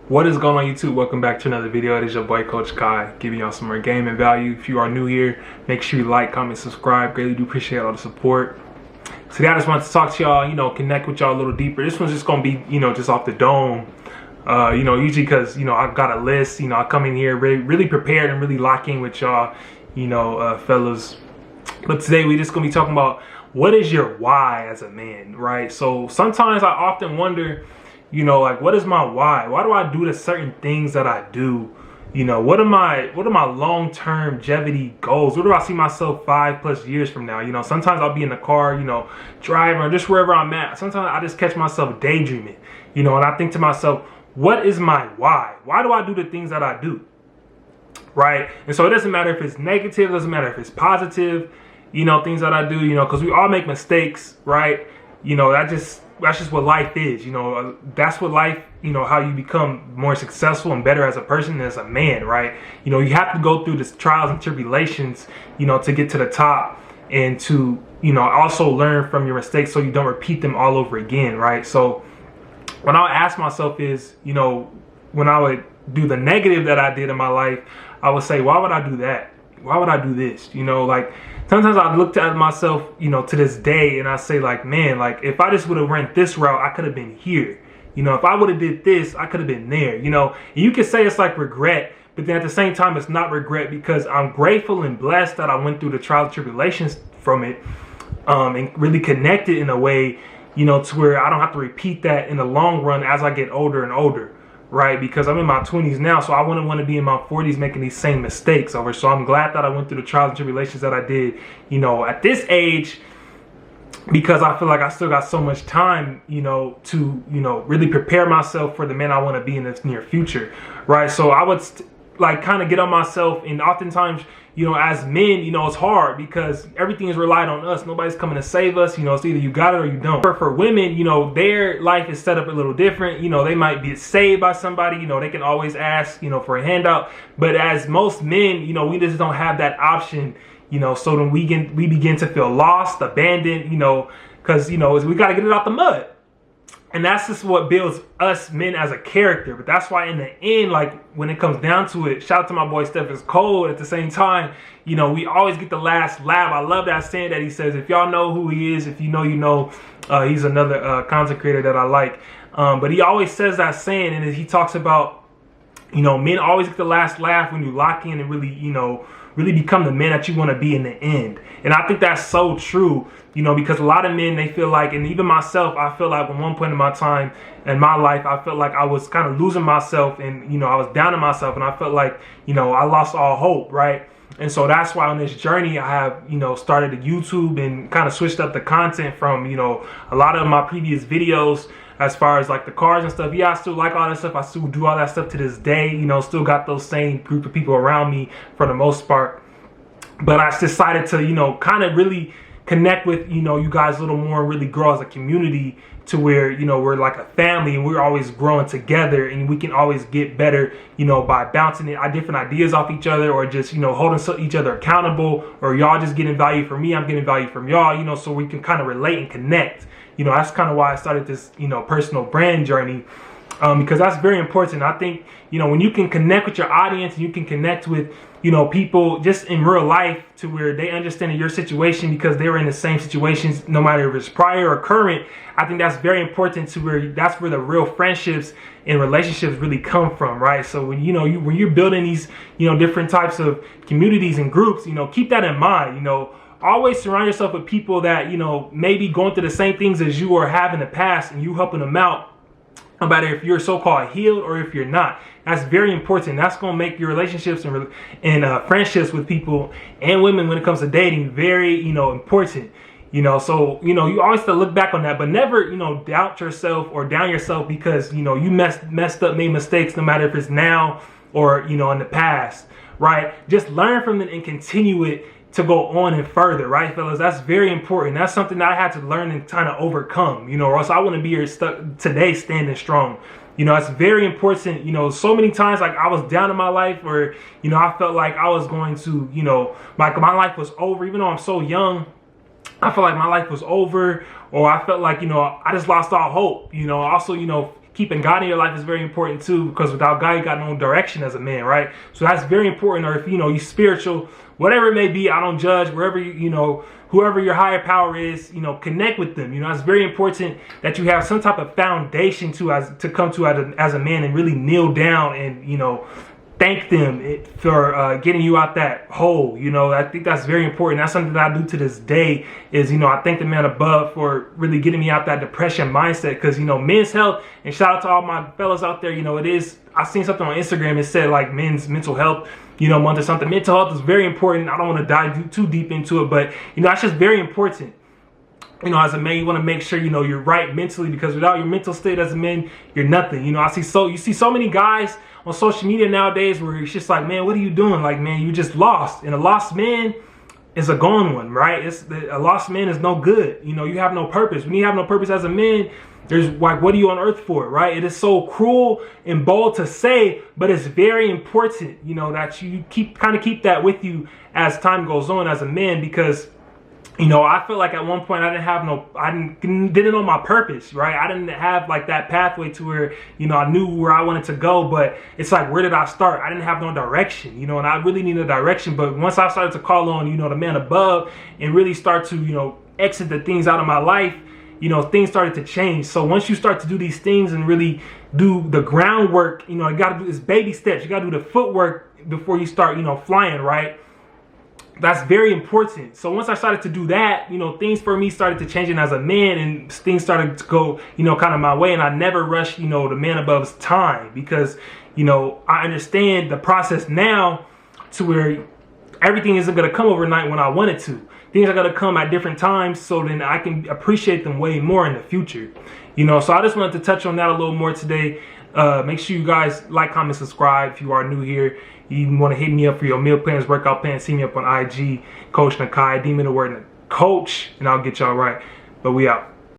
What is going on, YouTube? Welcome back to another video. It is your boy Coach Kai, giving y'all some more gaming value. If you are new here, make sure you like, comment, subscribe. Greatly do appreciate all the support. Today I just wanted to talk to y'all, connect with y'all a little deeper. This one's just gonna be, just off the dome. Usually because, I've got a list, I come in here really prepared and really lock in with y'all, fellas. But today we just gonna be talking about what is your why as a man, right? So sometimes I often wonder, what is my why? Why do I do the certain things that I do? What are my long-term longevity goals? Where do I see myself 5+ years from now? Sometimes I'll be in the car, driving or just wherever I'm at. Sometimes I just catch myself daydreaming, and I think to myself, what is my why? Why do I do the things that I do? Right? And so it doesn't matter if it's negative, it doesn't matter if it's positive, things that I do, because we all make mistakes, right? That's just what life is, that's what life, how you become more successful and better as a person and as a man, right? You have to go through the trials and tribulations, to get to the top and to, also learn from your mistakes so you don't repeat them all over again, right? So what I would ask myself is, when I would do the negative that I did in my life, I would say, why would I do that? Why would I do this? Sometimes I look at myself, to this day, and I say, man, if I just would have went this route, I could have been here. If I would have did this, I could have been there. And you could say it's like regret, but then at the same time, it's not regret because I'm grateful and blessed that I went through the trials and tribulations from it, and really connected in a way, to where I don't have to repeat that in the long run as I get older and older. Right, because I'm in my 20s now, so I wouldn't want to be in my 40s making these same mistakes over. So I'm glad that I went through the trials and tribulations that I did, at this age, because I feel like I still got so much time, to, really prepare myself for the man I want to be in the near future, right? So I would kind of get on myself, and oftentimes, as men, it's hard because everything is relied on us. Nobody's coming to save us. It's either you got it or you don't. For women, their life is set up a little different. They might be saved by somebody. They can always ask, for a handout. But as most men, we just don't have that option. So then we begin to feel lost, abandoned. Because we got to get it out the mud. And that's just what builds us men as a character. But that's why in the end, when it comes down to it, shout out to my boy Steph is cold. At the same time, we always get the last laugh. I love that saying that he says, if y'all know who he is, if you know, he's another content creator that I like. But he always says that saying, and he talks about, men always get the last laugh when you lock in and really, really become the man that you want to be in the end. And I think that's so true, because a lot of men, they feel like, and even myself, I feel like at one point in my time in my life, I felt like I was kind of losing myself and, I was down on myself and I felt like, I lost all hope, right? And so that's why on this journey, I have, started a YouTube and kind of switched up the content from, a lot of my previous videos as far as the cars and stuff. Yeah, I still like all that stuff. I still do all that stuff to this day, still got those same group of people around me for the most part. But I decided to, kind of really connect with, you guys a little more and really grow as a community to where, we're like a family and we're always growing together and we can always get better, by bouncing different ideas off each other or just, holding each other accountable, or y'all just getting value from me, I'm getting value from y'all, so we can kind of relate and connect. That's kind of why I started this, personal brand journey, because that's very important. I think, when you can connect with your audience and you can connect with, people just in real life to where they understand your situation because they were in the same situations, no matter if it's prior or current, I think that's very important to where that's where the real friendships and relationships really come from, right? So when, when you're building these, different types of communities and groups, keep that in mind, always surround yourself with people that, maybe going through the same things as you or have in the past and you helping them out, no matter if you're so-called healed or if you're not. That's very important. That's going to make your relationships and friendships with people and women when it comes to dating very, important. So, you always have to look back on that, but never, doubt yourself or down yourself because, you messed up, made mistakes, no matter if it's now or, in the past, right? Just learn from it and continue it to go on and further, right, fellas? That's very important. That's something that I had to learn and kind of overcome, or else I wouldn't be here stuck today standing strong. It's very important. So many times, I was down in my life or, I felt like I was going to, my life was over, even though I'm so young. I felt like my life was over, or I felt like, I just lost all hope. Also, keeping God in your life is very important too, because without God, you got no direction as a man, right? So that's very important. Or if, you know, you're spiritual, whatever it may be, I don't judge, wherever you know, whoever your higher power is, you know, connect with them. You know, it's very important that you have some type of foundation to come to as a man, and really kneel down and, you know, thank them for getting you out that hole. You know, I think that's very important. That's something that I do to this day is, you know, I thank the man above for really getting me out that depression mindset. Because, you know, men's health, and shout out to all my fellas out there, you know, I seen something on Instagram, it said like men's mental health, you know, month or something. Mental health is very important. I don't want to dive too deep into it, but, you know, that's just very important. You know, as a man, you want to make sure, you know, you're right mentally, because without your mental state as a man, you're nothing. You know, you see so many guys on social media nowadays where it's just like, man, what are you doing? Like, man, you just lost. And a lost man is a gone one, right? A lost man is no good. You know, you have no purpose. When you have no purpose as a man, there's like, what are you on earth for, right? It is so cruel and bold to say, but it's very important, you know, that you keep that with you as time goes on as a man, because, you know, I feel like at one point I didn't know my purpose, right? I didn't have like that pathway to where, you know, I knew where I wanted to go, but it's like, where did I start? I didn't have no direction, you know, and I really needed a direction. But once I started to call on, you know, the man above, and really start to, you know, exit the things out of my life, you know, things started to change. So once you start to do these things and really do the groundwork, you know, you got to do this baby steps. You got to do the footwork before you start, you know, flying, right? That's very important. So once I started to do that, you know, things for me started to change as a man, and things started to go, you know, kind of my way. And I never rushed, you know, the man above's time, because, you know, I understand the process now to where everything isn't going to come overnight when I want it to. Things are going to come at different times, so then I can appreciate them way more in the future. You know, so I just wanted to touch on that a little more today. Make sure you guys like, comment, subscribe if you are new here. You want to hit me up for your meal plans, workout plans, see me up on IG, Coach Nakai, Demon the word Coach, and I'll get y'all right. But we out.